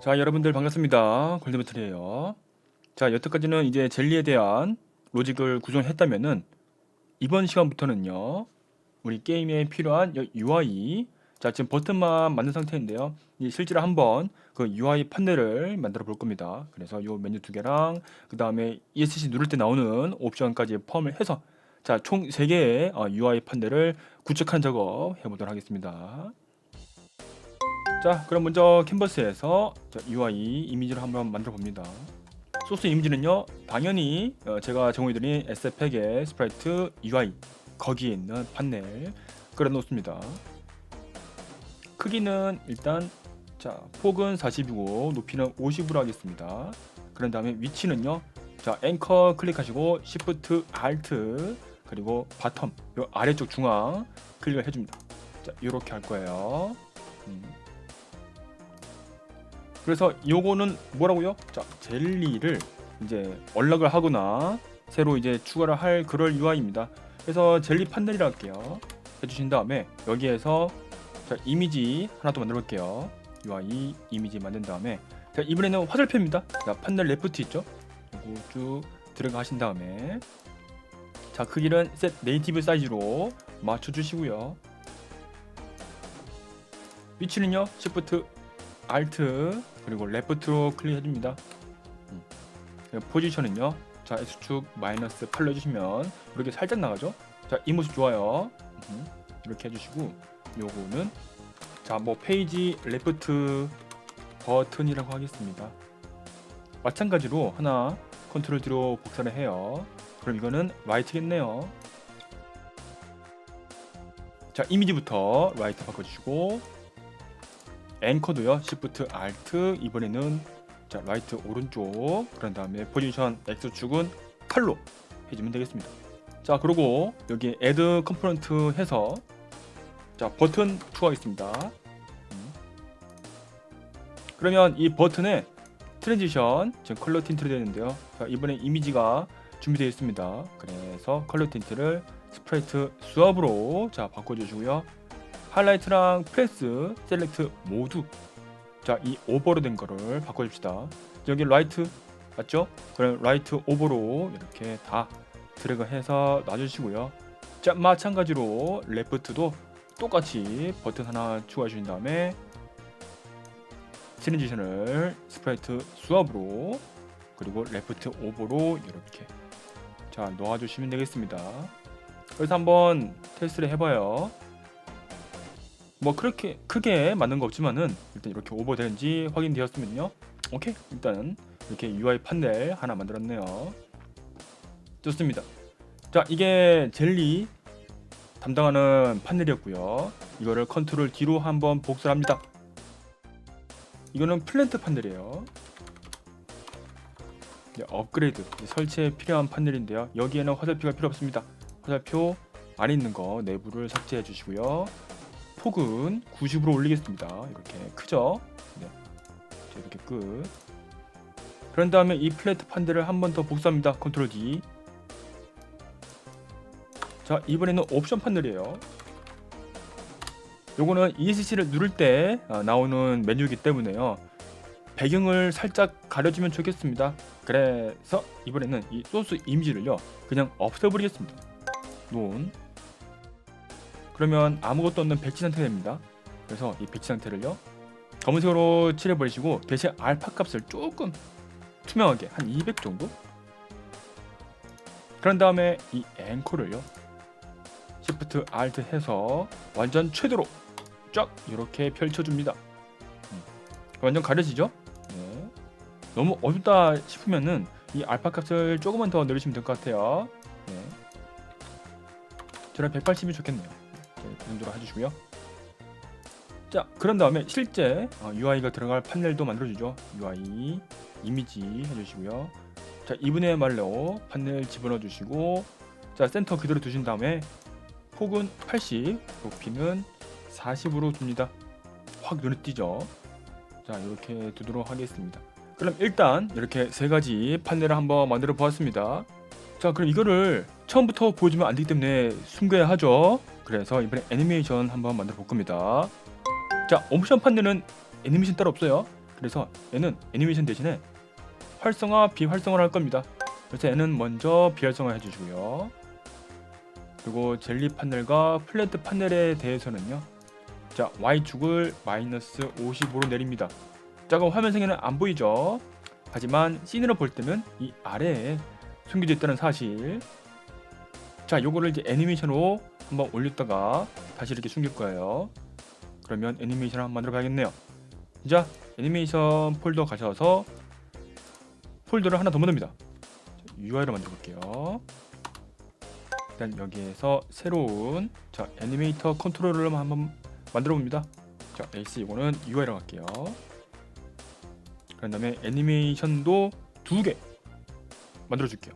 자, 여러분들 반갑습니다. 골드메틀이에요. 자, 여태까지는 이제 젤리에 대한 로직을 구성했다면은 이번 시간부터는요, 우리 게임에 필요한 UI, 자, 지금 버튼만 만든 상태인데요. 이 실제로 한번 그 UI 판넬을 만들어 볼 겁니다. 그래서 요 메뉴 두 개랑 그 다음에 ESC 누를 때 나오는 옵션까지 포함을 해서 자, 총 3개의 UI 판넬을 구축한 작업 해보도록 하겠습니다. 자, 그럼 먼저 캔버스에서 UI 이미지를 한번 만들어 봅니다. 소스 이미지는요, 당연히 제가 제공해드린 SF팩의 스프라이트 UI 거기에 있는 판넬 끌어 놓습니다. 크기는 일단 자, 폭은 40이고 높이는 50으로 하겠습니다. 그런 다음에 위치는요, 자, 앵커 클릭하시고 Shift Alt 그리고 바텀 요 아래쪽 중앙 클릭을 해줍니다. 자, 이렇게 할 거예요. 그래서 요거는 뭐라고요? 자, 젤리를 이제 언락을 하거나 새로 이제 추가를 할 그럴 UI입니다. 그래서 젤리 판넬이라 할게요. 해주신 다음에 여기에서 자, 이미지 하나 더 만들어 볼게요. UI 이미지 만든 다음에 자, 이번에는 화살표입니다. 자, 판넬 레프트 있죠? 요거 쭉 들어가 하신 다음에 자, 크기는 셋 네이티브 사이즈로 맞춰 주시고요. 위치는요, Shift Alt 그리고 레프트로 클릭해줍니다. 포지션은요, 자, X축 마이너스 8로 해주시면 이렇게 살짝 나가죠. 자, 이 모습 좋아요. 이렇게 해주시고 요거는 자, 뭐 페이지 레프트 버튼이라고 하겠습니다. 마찬가지로 하나 컨트롤 D로 복사를 해요. 그럼 이거는 라이트겠네요. 자, 이미지부터 라이트 바꿔주시고 앵커도요, Shift Alt 이번에는 자, 라이트 오른쪽 그런 다음에 포지션 X축은 8로 해주면 되겠습니다. 자, 그리고 여기 Add Component 해서 자, 버튼 추가하겠습니다. 그러면 이 버튼에 트랜지션 지금 컬러 틴트로 되어 있는데요. 자, 이번에 이미지가 준비되어 있습니다. 그래서 컬러 틴트를 스프레이트 수압으로 자, 바꿔주시고요. 하이라이트랑 프레스, 셀렉트 모두 자, 이 오버로 된 거를 바꿔줍시다. 여기 라이트 맞죠? 그럼 라이트 오버로 이렇게 다 드래그 해서 놔주시고요. 자, 마찬가지로 레프트도 똑같이 버튼 하나 추가해 주신 다음에 트랜지션을 스프라이트 수압으로 그리고 레프트 오버로 이렇게 자, 놓아주시면 되겠습니다. 그래서 한번 테스트를 해봐요. 뭐 그렇게 크게 맞는 거 없지만은 일단 이렇게 오버되는지 확인되었으면요, 오케이, 일단 이렇게 UI 판넬 하나 만들었네요. 좋습니다. 자, 이게 젤리 담당하는 판넬이었고요. 이거를 컨트롤 D로 한번 복사를 합니다. 이거는 플랜트 판넬이에요. 업그레이드 설치에 필요한 판넬인데요. 여기에는 화살표가 필요 없습니다. 화살표 안에 있는 거 내부를 삭제해 주시고요. 폭은 90으로 올리겠습니다. 이렇게 크죠? 네. 자, 이렇게 끝. 그런 다음에 이 플랫 판넬을 한 번 더 복사합니다. 컨트롤 D. 자, 이번에는 옵션 판넬이에요. 요거는 ESC를 누를 때 나오는 메뉴이기 때문에요. 배경을 살짝 가려주면 좋겠습니다. 그래서 이번에는 이 소스 이미지를요, 그냥 없애버리겠습니다. 논. 그러면 아무것도 없는 백지 상태가 됩니다. 그래서 이 백지 상태를요, 검은색으로 칠해버리시고 대신 알파 값을 조금 투명하게 한 200 정도. 그런 다음에 이 앵커를요, Shift Alt 해서 완전 최대로 쫙 이렇게 펼쳐줍니다. 완전 가려지죠? 네. 너무 어둡다 싶으면은 이 알파 값을 조금만 더 늘리시면 될 것 같아요. 네. 저는 180이 좋겠네요. 이 정도로 해주시고요. 자, 그런 다음에 실제 UI가 들어갈 판넬도 만들어주죠. UI 이미지 해주시고요. 자, 2분의 말로 판넬 집어넣어 주시고 자, 센터 그대로 두신 다음에 폭은 80, 높이는 40으로 줍니다. 확 눈에 띄죠? 자, 이렇게 두도록 하겠습니다. 그럼 일단 이렇게 세 가지 판넬을 한번 만들어 보았습니다. 자, 그럼 이거를 처음부터 보여주면 안 되기 때문에 숨겨야 하죠. 그래서 이번에 애니메이션 한번 만들어 볼 겁니다. 자, 옵션 판넬은 애니메이션 따로 없어요. 그래서 얘는 애니메이션 대신에 활성화, 비활성화를 할 겁니다. 그래서 얘는 먼저 비활성화 해주시고요. 그리고 젤리 판넬과 플랫 판넬에 대해서는요, 자, Y축을 마이너스 55로 내립니다. 자, 그럼 화면상에는 안 보이죠? 하지만 씬으로 볼 때는 이 아래에 숨겨져 있다는 사실. 자, 요거를 이제 애니메이션으로 한번 올렸다가 다시 이렇게 숨길 거예요. 그러면 애니메이션 한번 만들어 봐야겠네요. 자, 애니메이션 폴더 가셔서 폴더를 하나 더 만듭니다. UI를 만들어 볼게요. 일단 여기에서 새로운 애니메이터 컨트롤러를 한번 만들어 봅니다. 자, AC 이거는 UI라고 할게요. 그런 다음에 애니메이션도 2개 만들어 줄게요.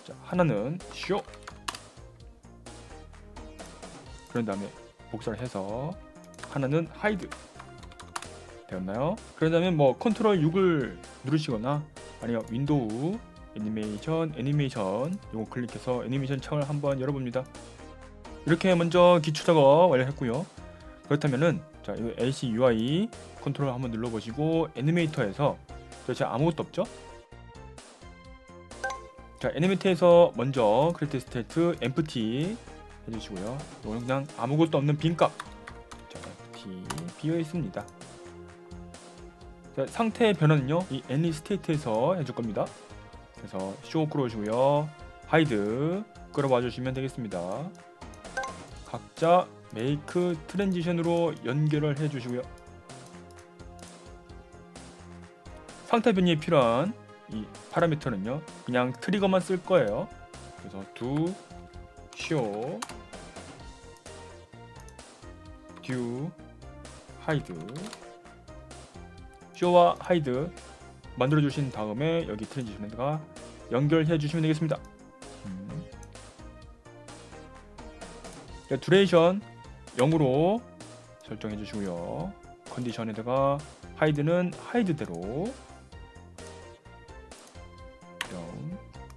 자, 하나는 쇼. 그런 다음에 복사를 해서 하나는 하이드. 되었나요? 그런 다음에 뭐 컨트롤 6을 누르시거나 아니면 윈도우 애니메이션 이거 클릭해서 애니메이션 창을 한번 열어봅니다. 이렇게 먼저 기초 작업 완료했고요. 그렇다면은 자, 이 AC UI 컨트롤 한번 눌러보시고 애니메이터에서 도대체 아무것도 없죠? 자, 애니메이터에서 먼저 크리에이트 스테이트 empty 해주시고요. 이거는 그냥 아무것도 없는 빈값. 자, empty 비어 있습니다. 자, 상태의 변화는요, 이 any state에서 해줄 겁니다. 그래서 show 끌어주고요, hide 끌어봐 주시면 되겠습니다. 각자 make transition으로 연결을 해주시고요. 상태 변이에 필요한 이 파라미터는요, 그냥 트리거만 쓸 거예요. 그래서 do show do hide show와 hide 만들어 주신 다음에 여기 트랜지션에다가 연결해 주시면 되겠습니다. 듀레이션 0으로 설정해 주시고요. 컨디션에다가 hide는 hide대로,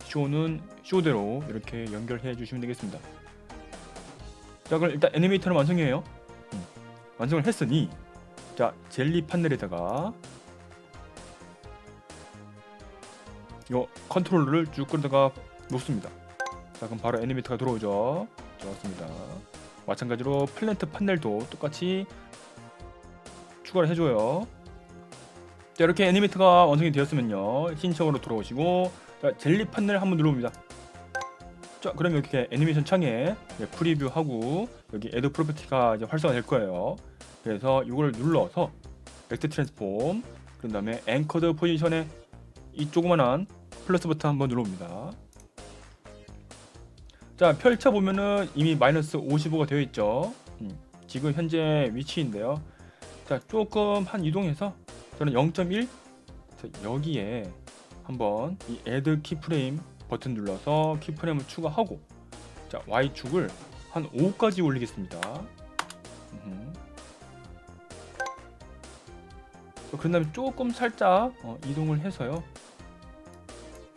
show는 show대로 이렇게 연결해 주시면 되겠습니다. 자, 그럼 일단 애니메이터는 완성이에요. 완성을 했으니 자, 젤리 판넬에다가 이 컨트롤러를 쭉 끌다가 놓습니다. 자, 그럼 바로 애니메이터가 들어오죠. 좋았습니다. 마찬가지로 플랜트 판넬도 똑같이 추가를 해줘요. 자, 이렇게 애니메이터가 완성이 되었으면요, 신청으로 들어오시고 자, 젤리 판넬 한번 눌러봅니다. 자, 그럼 이렇게 애니메이션 창에 프리뷰하고 여기 애드 프로퍼티가 이제 활성화될 거예요. 그래서 이걸 눌러서 렉트 트랜스폼, 그런 다음에 앵커드 포지션에 이 조그만한 플러스 버튼 한번 눌러봅니다. 자, 펼쳐보면은 이미 마이너스 55가 되어 있죠. 지금 현재 위치인데요. 자, 조금 한 이동해서 저는 0.1 여기에 한번 이 add 키프레임 버튼 눌러서 키프레임을 추가하고 자, Y축을 한 5까지 올리겠습니다. 그런 다음에 조금 살짝 이동을 해서요.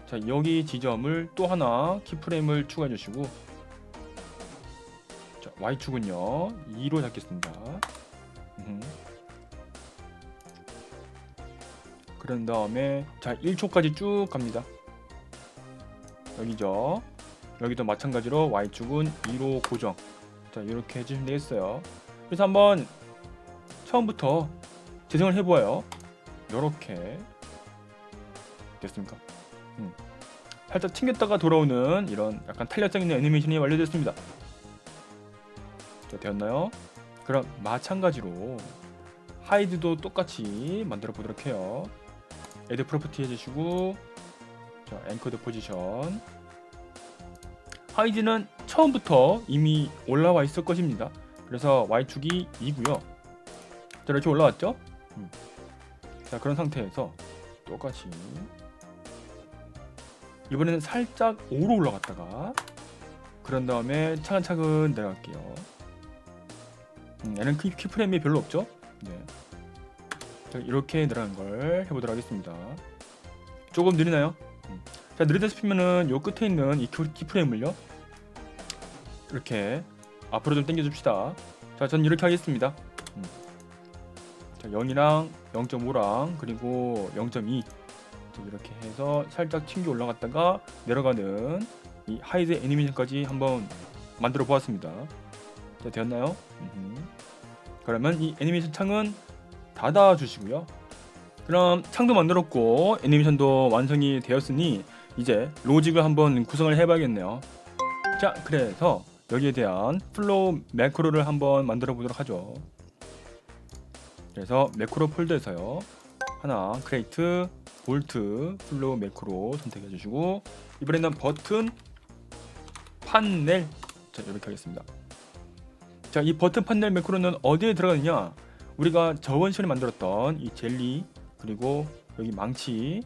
자, 여기 지점을 또 하나 키프레임을 추가해 주시고 자, Y축은요 2로 잡겠습니다. 그런 다음에 자, 1초까지 쭉 갑니다. 여기죠. 여기도 마찬가지로 Y축은 2로 고정. 자, 이렇게 해주시면 되겠어요. 그래서 한번 처음부터 재생을 해보아요. 이렇게 됐습니까? 살짝 튕겼다가 돌아오는 이런 약간 탄력성 있는 애니메이션이 완료됐습니다. 자, 되었나요? 그럼 마찬가지로 하이드도 똑같이 만들어 보도록 해요. 애드 프로퍼티 해주시고 자, 앵커드 포지션, 하이드는 처음부터 이미 올라와 있을 것입니다. 그래서 Y축이 2고요. 자, 이렇게 올라왔죠? 자, 그런 상태에서 똑같이 이번에는 살짝 5로 올라갔다가 그런 다음에 차근차근 내려갈게요. 얘는 키프레임이 별로 없죠? 네. 자, 이렇게 내려가는 걸 해보도록 하겠습니다. 조금 느리나요? 자, 느리다 싶으면은 요 끝에 있는 이 키프레임을요 이렇게 앞으로 좀 당겨줍시다. 자, 전 이렇게 하겠습니다. 자, 0이랑 0.5랑 그리고 0.2 이렇게 해서 살짝 튕겨 올라갔다가 내려가는 이 하이드 애니메이션까지 한번 만들어 보았습니다. 자, 되었나요? 그러면 이 애니메이션 창은 닫아 주시고요. 그럼 창도 만들었고 애니메이션도 완성이 되었으니 이제 로직을 한번 구성을 해봐야겠네요. 자, 그래서 여기에 대한 플로우 매크로를 한번 만들어 보도록 하죠. 그래서 매크로 폴더에서요, 하나 크리에이트 볼트 플로우 매크로 선택해 주시고, 이번에는 버튼 판넬, 자, 이렇게 하겠습니다. 자, 이 버튼 판넬 매크로는 어디에 들어가느냐, 우리가 저번 시간에 만들었던 이 젤리 그리고 여기 망치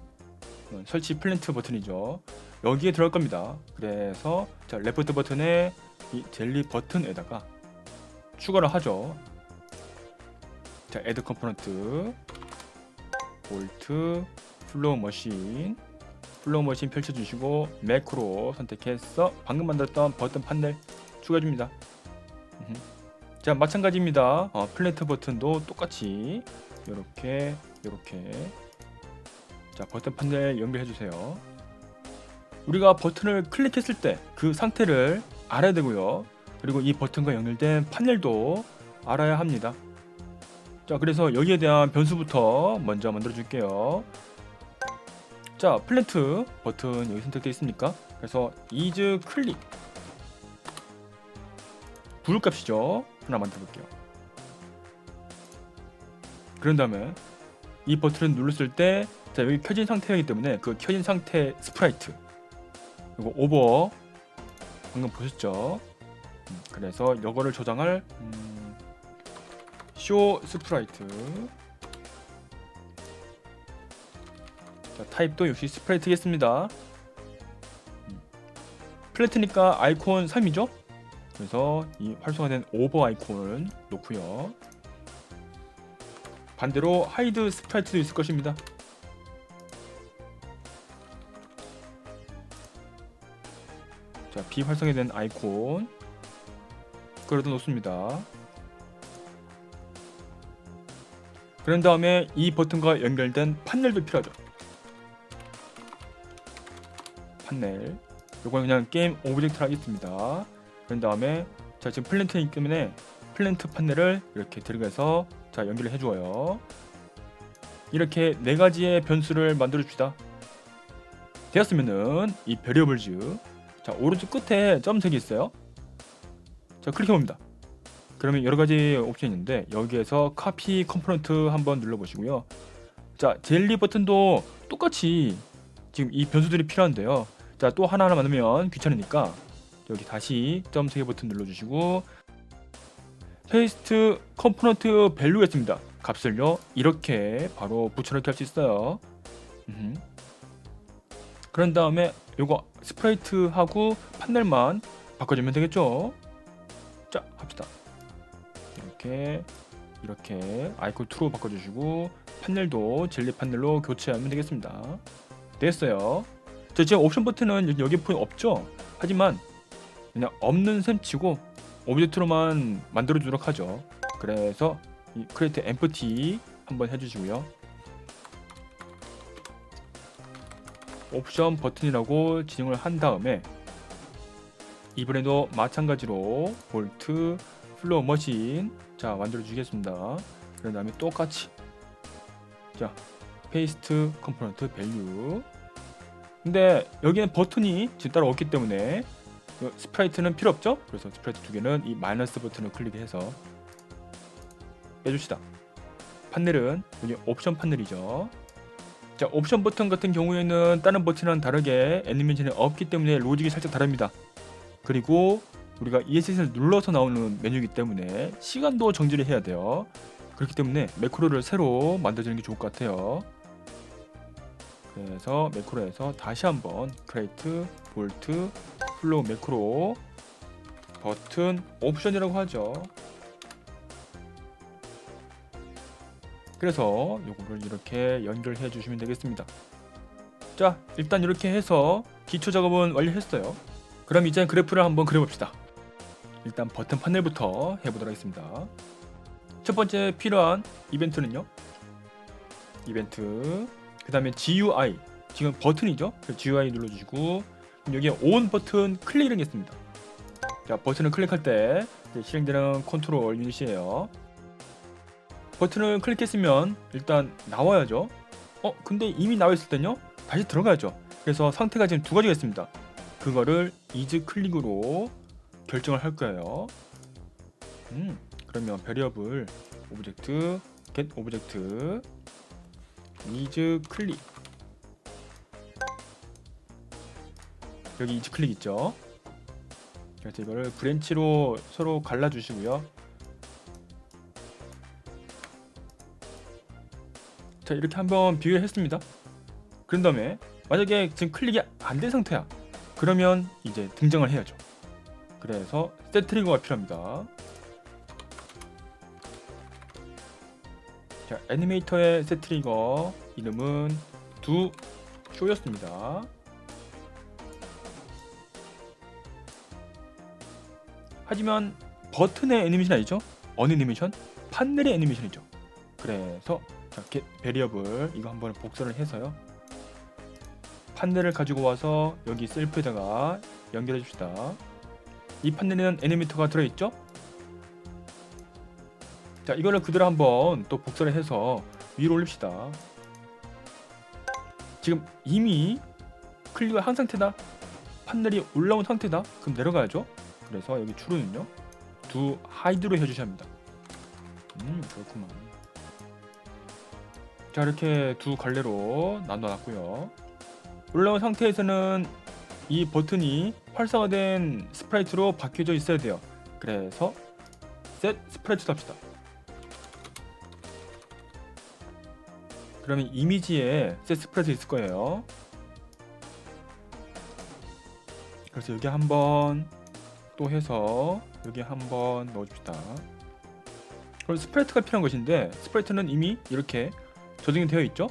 설치 플랜트 버튼이죠. 여기에 들어갈 겁니다. 그래서 자, 레프트 버튼에 이 젤리 버튼에다가 추가를 하죠. 자, 애드 컴포넌트 볼트 플로우 머신 펼쳐주시고 매크로 선택해서 방금 만들었던 버튼 판넬 추가해줍니다. 자, 마찬가지입니다. 플랜트 버튼도 똑같이 이렇게 자, 버튼 판넬 연결해주세요. 우리가 버튼을 클릭했을 때 그 상태를 알아야 되고요. 그리고 이 버튼과 연결된 판넬도 알아야 합니다. 자, 그래서 여기에 대한 변수부터 먼저 만들어 줄게요. 자, 플랜트 버튼 여기 선택되어 있으니까, 그래서 is 클릭 부를값이죠. 하나 만들어 볼게요. 그런 다음에 이 버튼을 눌렀을 때, 자, 여기 켜진 상태이기 때문에 그 켜진 상태 스프라이트, 이거 오버 방금 보셨죠? 그래서 이거를 조정할 쇼 스프라이트. 자, 타입도 역시 스프라이트겠습니다. 플랫이니까 아이콘 3이죠? 그래서 이 활성화된 오버 아이콘을 놓고요. 반대로 하이드 스프라이트도 있을 것입니다. 자, 비활성화된 아이콘 그래도 놓습니다. 그런 다음에 이 버튼과 연결된 판넬도 필요하죠. 판넬, 이건 그냥 게임 오브젝트로 하겠습니다. 그런 다음에 자, 지금 플랜트이기 때문에 플랜트 판넬을 이렇게 들어가서 자, 연결을 해주어요. 이렇게 네 가지의 변수를 만들어 줍시다. 되었으면은 이 베리어블즈, 자, 오른쪽 끝에 점색이 있어요. 자, 클릭해 봅니다. 그러면 여러 가지 옵션이 있는데 여기에서 카피 컴포넌트 한번 눌러 보시고요. 자, 젤리 버튼도 똑같이 지금 이 변수들이 필요한데요. 자, 또 하나하나 만들면 귀찮으니까 여기 다시 점 3개 버튼 눌러주시고 페이스트 컴포넌트 밸류가 있습니다. 값을요, 이렇게 바로 붙여넣기 할 수 있어요. 그런 다음에 요거 스프라이트하고 판넬만 바꿔주면 되겠죠. 자, 합시다. 이렇게 아이콘 2로 바꿔주시고 판넬도 젤리 판넬로 교체하면 되겠습니다. 됐어요. 자, 지금 옵션 버튼은 여기 보면 없죠. 하지만 그냥 없는 셈 치고 오브젝트로만 만들어 주도록 하죠. 그래서 이 create empty 한번 해주시고요. 옵션 버튼이라고 지정을 한 다음에 이번에도 마찬가지로 볼트 플로우 머신, 자, 만들어 주겠습니다. 그런 다음에 똑같이 자, 페이스트 컴포넌트 밸류. 근데 여기는 버튼이 지금 따로 없기 때문에 스프라이트는 필요 없죠? 그래서 스프라이트 두 개는 이 마이너스 버튼을 클릭해서 빼줍시다. 판넬은 여기 옵션 판넬이죠. 자, 옵션 버튼 같은 경우에는 다른 버튼이랑 다르게 애니메이션이 없기 때문에 로직이 살짝 다릅니다. 그리고 우리가 ESC를 눌러서 나오는 메뉴이기 때문에 시간도 정지를 해야 돼요. 그렇기 때문에 매크로를 새로 만들어주는 게 좋을 것 같아요. 그래서 매크로에서 다시 한번 create 볼트 플로우 매크로 버튼 옵션이라고 하죠. 그래서 요거를 이렇게 연결해 주시면 되겠습니다. 자, 일단 이렇게 해서 기초 작업은 완료했어요. 그럼 이제 그래프를 한번 그려봅시다. 일단 버튼 판넬부터 해보도록 하겠습니다. 첫 번째 필요한 이벤트는요. 이벤트. 그 다음에 GUI. 지금 버튼이죠. GUI 눌러주시고 여기에 ON 버튼 클릭을 하겠습니다. 자, 버튼을 클릭할 때 실행되는 컨트롤 유닛이에요. 버튼을 클릭했으면 일단 나와야죠. 근데 이미 나와 있을 땐요. 다시 들어가야죠. 그래서 상태가 지금 두 가지가 있습니다. 그거를 이즈 클릭으로 결정을 할 거예요. 그러면 베리어블 오브젝트 get 오브젝트 이즈 클릭. 여기 이즈 클릭 있죠. 그래서 이거를 브랜치로 서로 갈라주시고요. 자, 이렇게 한번 비교를 했습니다. 그런 다음에 만약에 지금 클릭이 안 된 상태야. 그러면 이제 등장을 해야죠. 그래서 셋 트리거가 필요합니다. 자, 애니메이터의 셋 트리거 이름은 두 쇼였습니다. 하지만 버튼의 애니메이션 아니죠? 어느 애니메이션? 판넬의 애니메이션이죠. 그래서 자, 베리어블 이거 한번 복사를 해서요. 판넬을 가지고 와서 여기 셀프에다가 연결해 줍시다. 이 판넬에는 애니메이터가 들어있죠? 자, 이거를 그대로 한번 또 복사를 해서 위로 올립시다. 지금 이미 클릭을 한 상태다. 판넬이 올라온 상태다. 그럼 내려가야죠. 그래서 여기 추루는요. 두 하이드로 해주셔야 합니다. 그렇구만. 자, 이렇게 두 갈래로 나눠놨고요. 올라온 상태에서는 이 버튼이 활성화된 스프라이트로 바뀌어져 있어야 돼요. 그래서 셋 스프라이트도 합시다. 그러면 이미지에 셋 스프라이트 있을 거예요. 그래서 여기 한번 또 해서 여기 한번 넣어줍시다. 그럼 스프라이트가 필요한 것인데 스프라이트는 이미 이렇게 저장이 되어 있죠.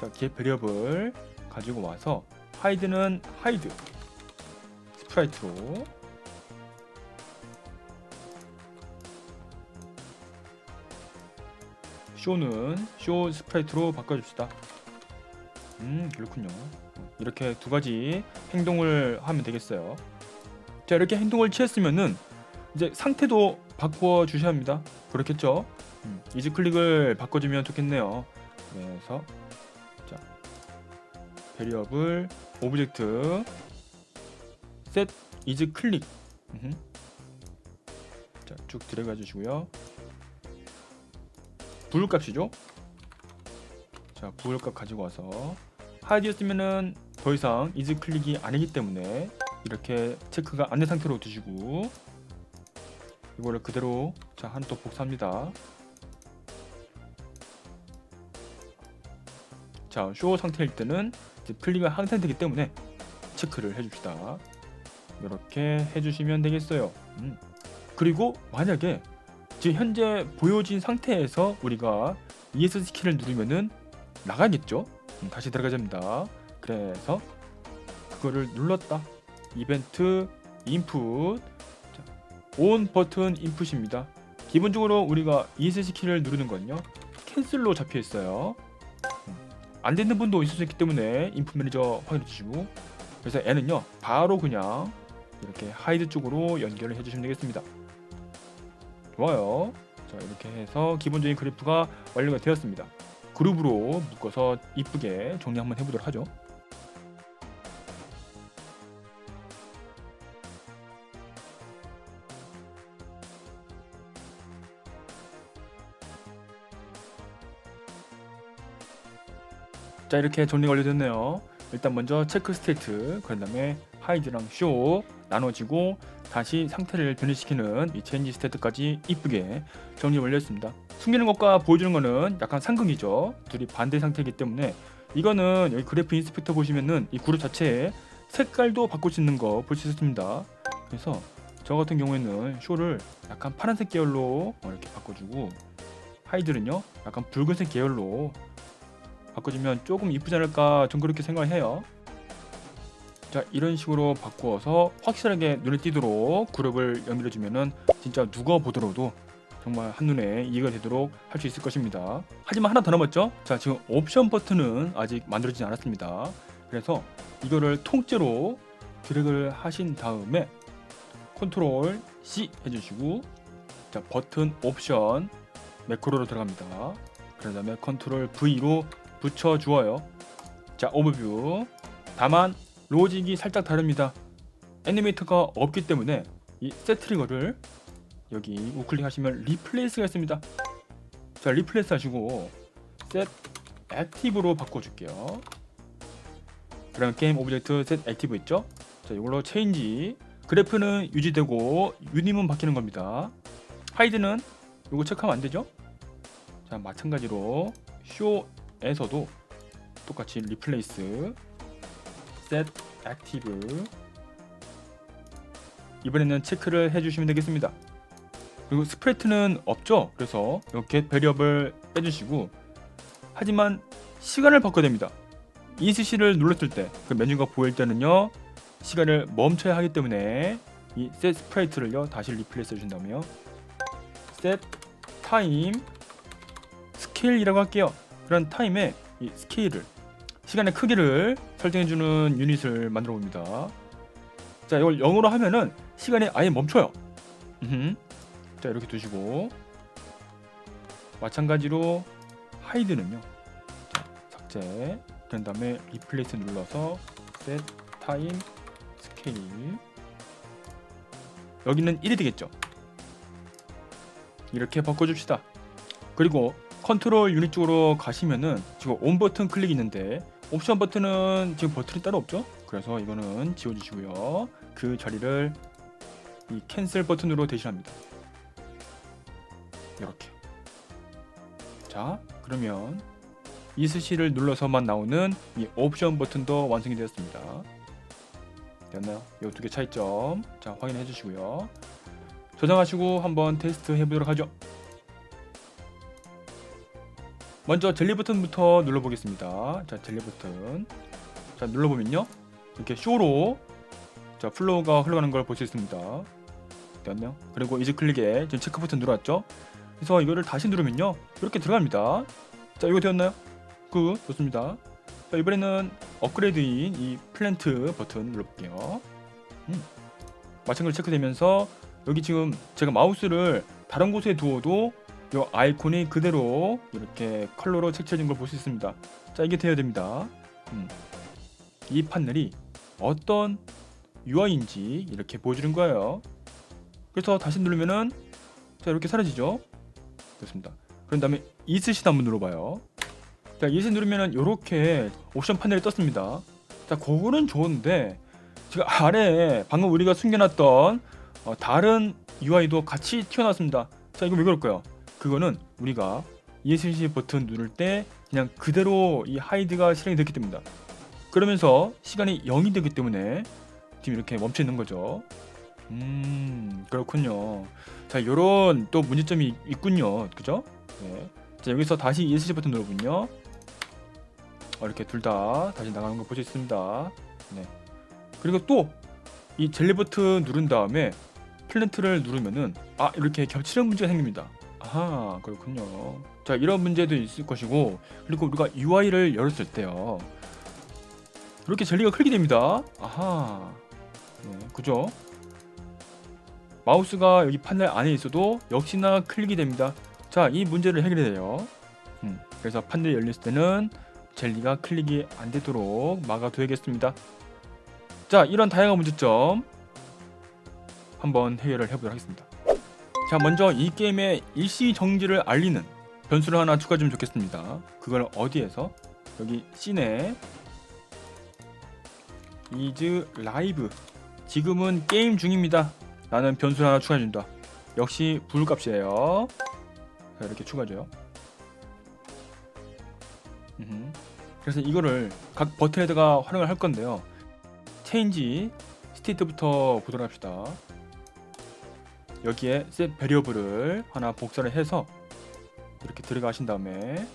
자, get 베리어블 가지고 와서 하이드는 하이드 스프라이트로 쇼는 쇼 스프라이트로 바꿔줍시다. 그렇군요. 이렇게 두 가지 행동을 하면 되겠어요. 자, 이렇게 행동을 취했으면은 이제 상태도 바꿔 주셔야 합니다. 그렇겠죠? 이즈 클릭을 바꿔주면 좋겠네요. 그래서 자, 베리어블 오브젝트 셋 이즈 클릭. 자, 쭉 들어가 주시고요. 부율값이죠. 자, 부율값 가지고 와서 하이드였으면은 더 이상 이즈 클릭이 아니기 때문에 이렇게 체크가 안 된 상태로 두시고 이거를 그대로 자, 한 또 복사합니다. 자, 쇼 상태일 때는 이제 클릭을 한 상태이기 때문에 체크를 해줍시다. 이렇게 해주시면 되겠어요. 그리고 만약에 지금 현재 보여진 상태에서 우리가 ESC 키를 누르면은 나가겠죠? 다시 들어가야 됩니다. 그래서 그거를 눌렀다. 이벤트 인풋 온 버튼 인풋입니다. 기본적으로 우리가 ESC 키를 누르는 건요 캔슬로 잡혀 있어요. 안 되는 분도 있을 수 있기 때문에 인풋 매니저 확인해 주시고 그래서 얘는요 바로 그냥 이렇게 하이드 쪽으로 연결을 해주시면 되겠습니다. 좋아요. 자, 이렇게 해서 기본적인 그래프가 완료가 되었습니다. 그룹으로 묶어서 이쁘게 정리 한번 해보도록 하죠. 자, 이렇게 정리가 완료됐네요. 일단 먼저 체크 스테이트, 그 다음에 하이드랑 쇼 나눠지고 다시 상태를 변이시키는 이 체인지 스테이트까지 이쁘게 정리 완료했습니다. 숨기는 것과 보여주는 거는 약간 상극이죠. 둘이 반대 상태이기 때문에 이거는 여기 그래프 인스펙터 보시면은 이 그룹 자체에 색깔도 바꿀 수 있는 거 볼 수 있습니다. 그래서 저 같은 경우에는 쇼를 약간 파란색 계열로 이렇게 바꿔주고 하이드는요 약간 붉은색 계열로 바꿔주면 조금 이쁘지 않을까 전 그렇게 생각을 해요. 자, 이런 식으로 바꾸어서 확실하게 눈에 띄도록 그룹을 연결해주면은 진짜 누가 보더라도 정말 한눈에 이해가 되도록 할 수 있을 것입니다. 하지만 하나 더 남았죠? 자, 지금 옵션 버튼은 아직 만들어지지 않았습니다. 그래서 이거를 통째로 드래그를 하신 다음에 컨트롤 C 해주시고, 자, 버튼 옵션 매크로로 들어갑니다. 그런 다음에 컨트롤 V로 붙여주어요. 자, 오버뷰. 다만 로직이 살짝 다릅니다. 애니메이터가 없기 때문에 이 셋 트리거를 여기 우클릭 하시면 리플레이스가 있습니다. 자, 리플레이스 하시고 셋 액티브로 바꿔줄게요. 그럼 게임 오브젝트 셋 액티브 있죠? 자, 이걸로 체인지. 그래프는 유지되고 유님은 바뀌는 겁니다. 하이드는 이거 체크하면 안 되죠? 자, 마찬가지로 쇼에서도 똑같이 리플레이스 셋 액티브, 이번에는 체크를 해주시면 되겠습니다. 그리고 스프레이트는 없죠? 그래서 이렇게 베리어블 빼주시고, 하지만 시간을 바꿔야 됩니다. ESC를 눌렀을 때 그 메뉴가 보일 때는요 시간을 멈춰야 하기 때문에 이 set 스프레이트를요 다시 리플레이스 해주신다면요 set time 스케일이라고 할게요. 그런 타임에 이 스케일을, 시간의 크기를 설정해주는 유닛을 만들어 봅니다. 자, 이걸 0으로 하면은 시간이 아예 멈춰요. 자, 이렇게 두시고, 마찬가지로 하이드는요, 자, 삭제, 그런 다음에 리플레이스 눌러서 set time 스케일, 여기는 1이 되겠죠. 이렇게 바꿔줍시다. 그리고 컨트롤 유닛 쪽으로 가시면은 지금 온 버튼 클릭이 있는데 옵션 버튼은 지금 버튼이 따로 없죠? 그래서 이거는 지워주시고요. 그 자리를 이 캔슬 버튼으로 대신합니다. 이렇게. 자, 그러면 ESC를 눌러서만 나오는 이 옵션 버튼도 완성이 되었습니다. 됐나요? 이 두 개 차이점. 자, 확인해 주시고요. 저장하시고 한번 테스트 해보도록 하죠. 먼저 젤리 버튼부터 눌러보겠습니다. 자, 젤리 버튼. 자, 눌러보면요, 이렇게 쇼로 자 플로우가 흘러가는 걸 볼 수 있습니다. 됐나요? 그리고 이제 클릭에 지금 체크 버튼 눌렀죠? 그래서 이거를 다시 누르면요 이렇게 들어갑니다. 자, 이거 되었나요? 좋습니다. 자, 이번에는 업그레이드인 이 플랜트 버튼 눌러볼게요. 마찬가지로 체크되면서 여기 지금 제가 마우스를 다른 곳에 두어도 이 아이콘이 그대로 이렇게 컬러로 색칠된 걸 볼 수 있습니다. 자, 이게 되어야 됩니다. 이 판넬이 어떤 UI인지 이렇게 보여주는 거예요. 그래서 다시 누르면은 자, 이렇게 사라지죠. 됐습니다. 그런 다음에 ESC 한번 눌러봐요. 자, ESC 누르면은 이렇게 옵션 판넬이 떴습니다. 자, 그거는 좋은데 지금 아래에 방금 우리가 숨겨놨던 다른 UI도 같이 튀어나왔습니다. 자, 이거 왜 그럴까요? 그거는 우리가 ESC 버튼 누를 때 그냥 그대로 이 하이드가 실행이 됐기 때문이다. 그러면서 시간이 0이 되기 때문에 지금 이렇게 멈춰 있는 거죠. 그렇군요. 자, 요런 또 문제점이 있군요. 그죠? 네. 자, 여기서 다시 ESC 버튼 누르면요 이렇게 둘 다 다시 나가는 걸 볼 수 있습니다. 네. 그리고 또 이 젤리 버튼 누른 다음에 플랜트를 누르면은 이렇게 겹치는 문제가 생깁니다. 아하, 그렇군요. 자, 이런 문제도 있을 것이고, 그리고 우리가 UI를 열었을 때요 이렇게 젤리가 클릭이 됩니다. 아하, 네, 그죠? 마우스가 여기 판넬 안에 있어도 역시나 클릭이 됩니다. 자, 이 문제를 해결해야 돼요. 그래서 판넬이 열렸을 때는 젤리가 클릭이 안 되도록 막아둬야겠습니다. 자, 이런 다양한 문제점 한번 해결을 해보도록 하겠습니다. 자, 먼저 이 게임의 일시 정지를 알리는 변수를 하나 추가해주면 좋겠습니다. 그걸 어디에서? 여기 씬에 is live, 지금은 게임 중입니다 라는 변수를 하나 추가해준다. 역시 불값이에요. 자, 이렇게 추가줘요. 그래서 이거를 각 버튼에다가 활용을 할 건데요. 체인지 스테이트부터 보도록 합시다. 여기에 set variable을 하나 복사를 해서 이렇게 들어가신 다음에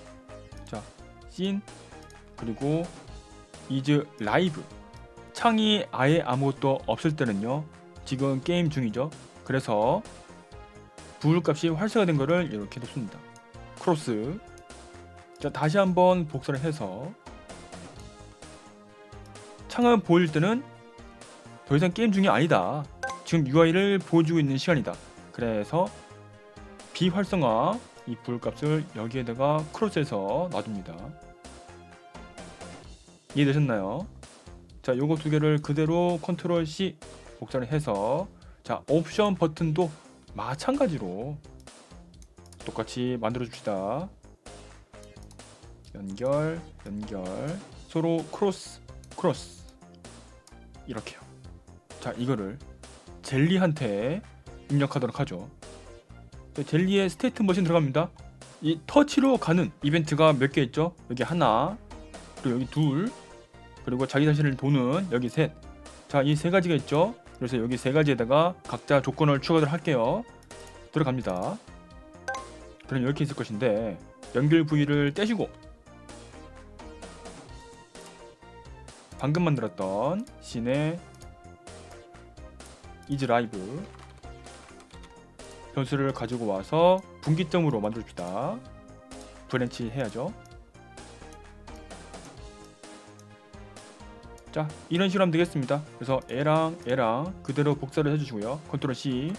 자, scene 그리고 is live, 창이 아예 아무것도 없을 때는요 지금 게임 중이죠. 그래서 불 값이 활성화된 거를 이렇게 놓습니다. 크로스. 자, 다시 한번 복사를 해서 창을 보일 때는 더 이상 게임 중이 아니다. 지금 UI를 보여주고 있는 시간이다. 그래서 비활성화 이 불값을 여기에다가 크로스해서 놔줍니다. 이해되셨나요? 자, 요거 두 개를 그대로 컨트롤 C 복사를 해서 자, 옵션 버튼도 마찬가지로 똑같이 만들어 줍시다. 연결, 서로 크로스, 이렇게요. 자, 이거를 젤리한테 입력하도록 하죠. 젤리의 스테이트 머신 들어갑니다. 이 터치로 가는 이벤트가 몇 개 있죠? 여기 하나, 그리고 여기 둘, 그리고 자기 자신을 도는 여기 셋. 자, 이 세 가지가 있죠? 그래서 여기 세 가지에다가 각자 조건을 추가를 할게요. 들어갑니다. 그럼 이렇게 있을 것인데 연결 부위를 떼시고 방금 만들었던 씬의 이즈 라이브 변수를 가지고 와서 분기점으로 만들어줍시다. 브랜치 해야죠. 자, 이런 식으로 하면 되겠습니다. 그래서 A랑 그대로 복사를 해주시고요. 컨트롤 C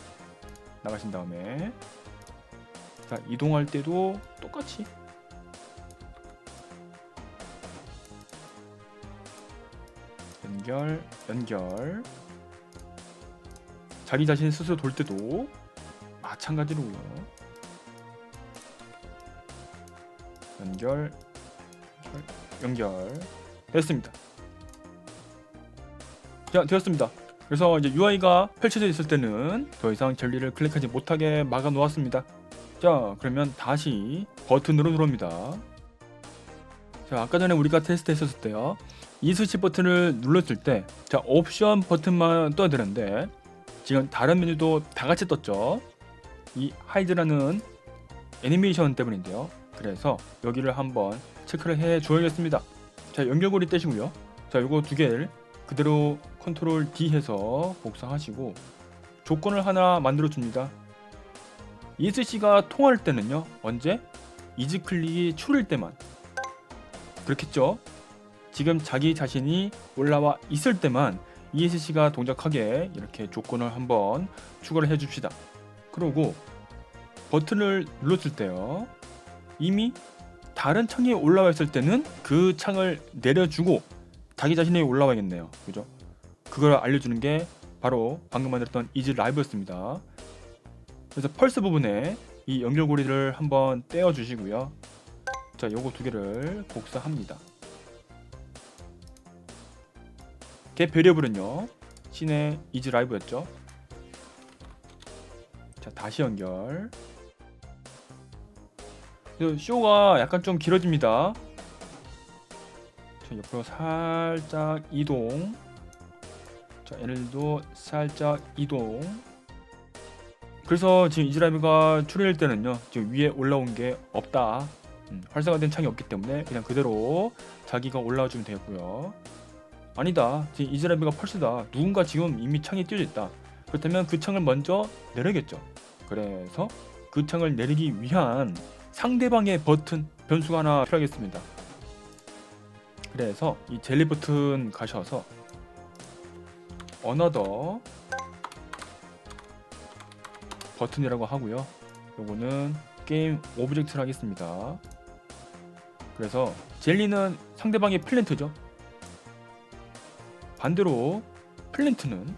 나가신 다음에 자, 이동할 때도 똑같이 연결 자기 자신 스스로 돌 때도 마찬가지로요. 연결 됐습니다. 자, 되었습니다. 그래서 이제 UI가 펼쳐져 있을 때는 더 이상 젤리를 클릭하지 못하게 막아 놓았습니다. 자, 그러면 다시 버튼으로 들어옵니다. 자, 아까 전에 우리가 테스트 했었을 때요, 이 스위치 버튼을 눌렀을 때 자, 옵션 버튼만 떠야 되는데 지금 다른 메뉴도 다 같이 떴죠. 이 하이드라는 애니메이션 때문인데요. 그래서 여기를 한번 체크를 해 줘야겠습니다. 자, 연결고리 떼시고요. 자, 요거 두 개를 그대로 컨트롤 D 해서 복사하시고 조건을 하나 만들어 줍니다. ESC가 통할 때는요, 언제? 이즈 클릭이 true일 때만. 그렇겠죠? 지금 자기 자신이 올라와 있을 때만 ESC가 동작하게 이렇게 조건을 한번 추가를 해 줍시다. 그리고 버튼을 눌렀을 때요, 이미 다른 창에 올라와 있을 때는 그 창을 내려주고 자기 자신이 올라와야겠네요. 그죠? 그걸 알려주는 게 바로 방금 만들었던 이즈 라이브였습니다. 그래서 펄스 부분에 이 연결고리를 한번 떼어 주시고요. 자, 요거 두 개를 복사합니다. 겟 베리어블은요, 씬의 이즈 라이브였죠. 자, 다시 연결. 쇼가 약간 좀 길어집니다. 자, 옆으로 살짝 이동. 자, 얘네들도 살짝 이동. 그래서 지금 이즈라이브가 출연할 때는요, 지금 위에 올라온 게 없다. 활성화된 창이 없기 때문에 그냥 그대로 자기가 올라와 주면 되고요. 아니다, 지금 이즈라이브가 펄스다. 누군가 지금 이미 창이 띄어져 있다. 그렇다면 그 창을 먼저 내려야겠죠. 그래서 그 창을 내리기 위한 상대방의 버튼 변수가 하나 필요하겠습니다. 그래서 이 젤리 버튼 가셔서 another 버튼이라고 하고요. 요거는 게임 오브젝트를 하겠습니다. 그래서 젤리는 상대방의 플랜트죠. 반대로 플랜트는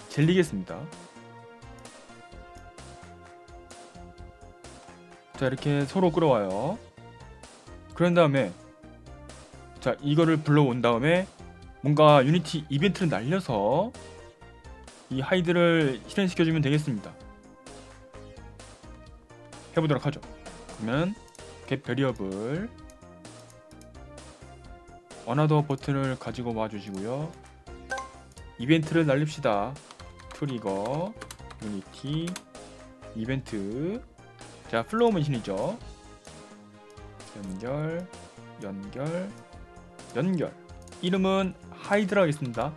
젤리겠습니다. 자, 이렇게 서로 끌어와요. 그런 다음에 자, 이거를 불러온 다음에 뭔가 유니티 이벤트를 날려서 이 하이드를 실행시켜주면 되겠습니다. 해보도록 하죠. 그러면 get variable another 버튼을 가지고 와주시고요. 이벤트를 날립시다. 트리거 유니티 이벤트. 자, 플로우 머신이죠. 연결. 이름은 하이드라 하겠습니다.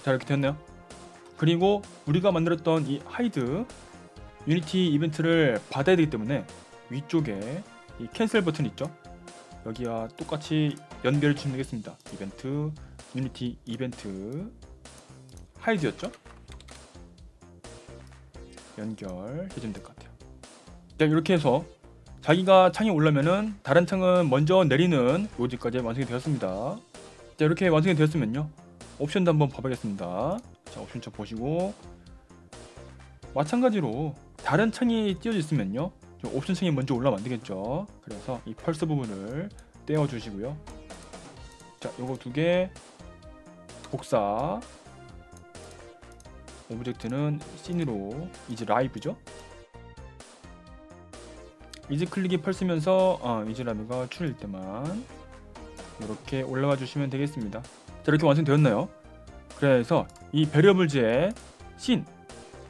자, 이렇게 됐네요. 그리고 우리가 만들었던 이 하이드 유니티 이벤트를 받아야 되기 때문에 위쪽에 이 캔슬 버튼 있죠? 여기와 똑같이 연결을 주면 되겠습니다. 이벤트, 유니티 이벤트, 하이드였죠? 연결해주면 될 것 같아요. 자, 이렇게 해서 자기가 창이 올라면은 다른 창은 먼저 내리는 로직까지 완성이 되었습니다. 자, 이렇게 완성이 되었으면요, 옵션도 한번 봐보겠습니다. 자, 옵션 쪽 보시고 마찬가지로 다른 창이 띄어져 있으면요, 옵션 창이 먼저 올라오면 안 되겠죠. 그래서 이 펄스 부분을 떼어 주시고요. 자, 요거 두 개 복사, 오브젝트는 씬으로 이제 라이브죠. 이제 클릭이 펼치면서 이제 라이브가 추릴 때만 이렇게 올라가 주시면 되겠습니다. 자, 이렇게 완성되었나요? 그래서 이 베리어블즈의 씬,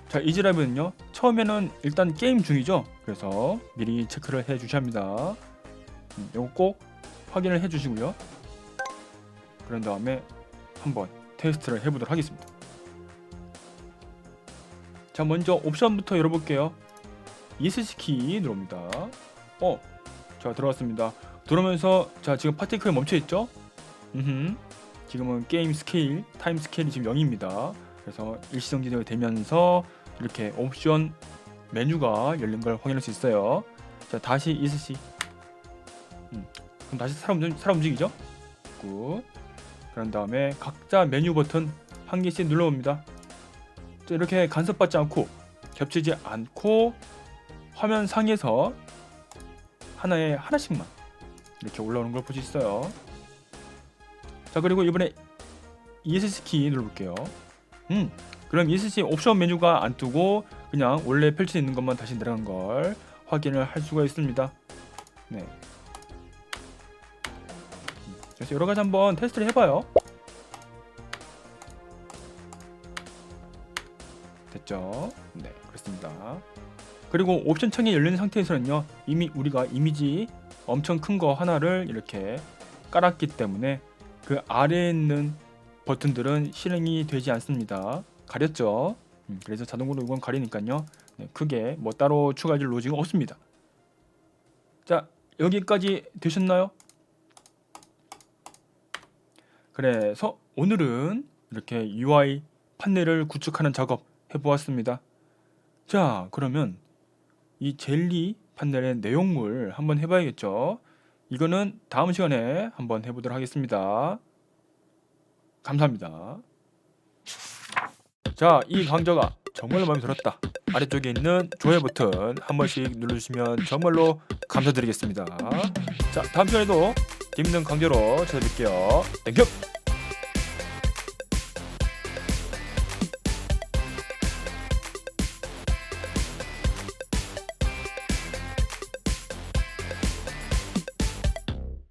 자, 이지 라이브는요, 처음에는 일단 게임 중이죠. 그래서 미리 체크를 해 주셔야 합니다. 이거 꼭 확인을 해 주시고요. 그런 다음에 한번 테스트를 해보도록 하겠습니다. 자, 먼저 옵션부터 열어볼게요. ESC 키 누릅니다. 자, 들어왔습니다. 들어오면서 자, 지금 파티클 멈춰있죠? 지금은 게임 스케일, 타임 스케일이 지금 0입니다. 그래서 일시정지가 되면서 이렇게 옵션 메뉴가 열린 걸 확인할 수 있어요. 자, 다시 ESC. 그럼 다시 살아 움직이죠? 굿. 그런 다음에 각자 메뉴 버튼 한 개씩 눌러봅니다. 자, 이렇게 간섭받지 않고 겹치지 않고 화면 상에서 하나씩만 이렇게 올라오는 걸 볼 수 있어요. 자, 그리고 이번에 ESC 키 눌러볼게요. 그럼 ESC 옵션 메뉴가 안 뜨고 그냥 원래 펼쳐 있는 것만 다시 내려간 걸 확인을 할 수가 있습니다. 네. 그래서 여러 가지 한번 테스트를 해봐요. 됐죠? 네, 그렇습니다. 그리고 옵션 창이 열린 상태에서는요, 이미 우리가 이미지 엄청 큰 거 하나를 이렇게 깔았기 때문에 그 아래에 있는 버튼들은 실행이 되지 않습니다. 가렸죠? 그래서 자동으로 이건 가리니까요, 네, 크게 뭐 따로 추가할 로직은 없습니다. 자, 여기까지 되셨나요? 그래서 오늘은 이렇게 UI 판넬을 구축하는 작업 해보았습니다. 자, 그러면 이 젤리 판넬의 내용물 한번 해봐야겠죠. 이거는 다음 시간에 한번 해보도록 하겠습니다. 감사합니다. 자, 이 강좌가 정말로 마음에 들었다, 아래쪽에 있는 좋아요 버튼 한 번씩 눌러주시면 정말로 감사드리겠습니다. 자, 다음 시간에도 재밌는 강좌로 찾아뵐게요. 땡큐!